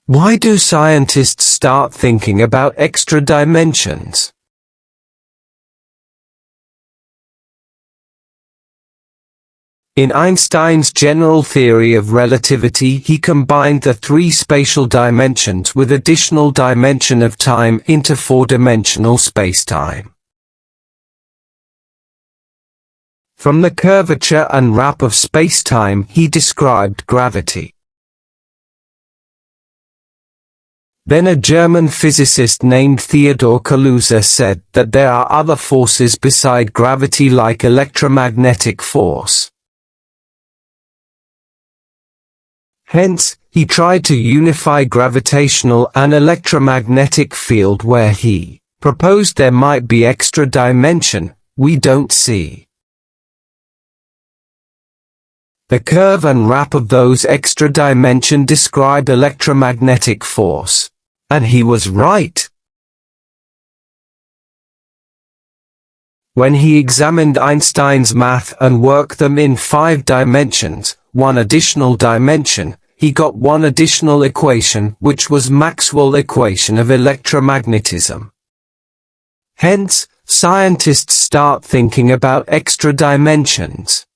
Why do scientists start thinking about extra dimensions? In Einstein's general theory of relativity, he combined the three spatial dimensions with additional dimension of time into four-dimensional spacetime. From the curvature and wrap of spacetime, he described gravity. Then a German physicist named Theodor Kaluza said that there are other forces beside gravity, like electromagnetic force. Hence, he tried to unify gravitational and electromagnetic field, where he proposed there might be extra dimension we don't see. The curve and wrap of those extra dimension describe electromagnetic force. And he was right. When he examined Einstein's math and worked them in 5 dimensions, one additional dimension, he got one additional equation, which was Maxwell's equation of electromagnetism. Hence, scientists start thinking about extra dimensions.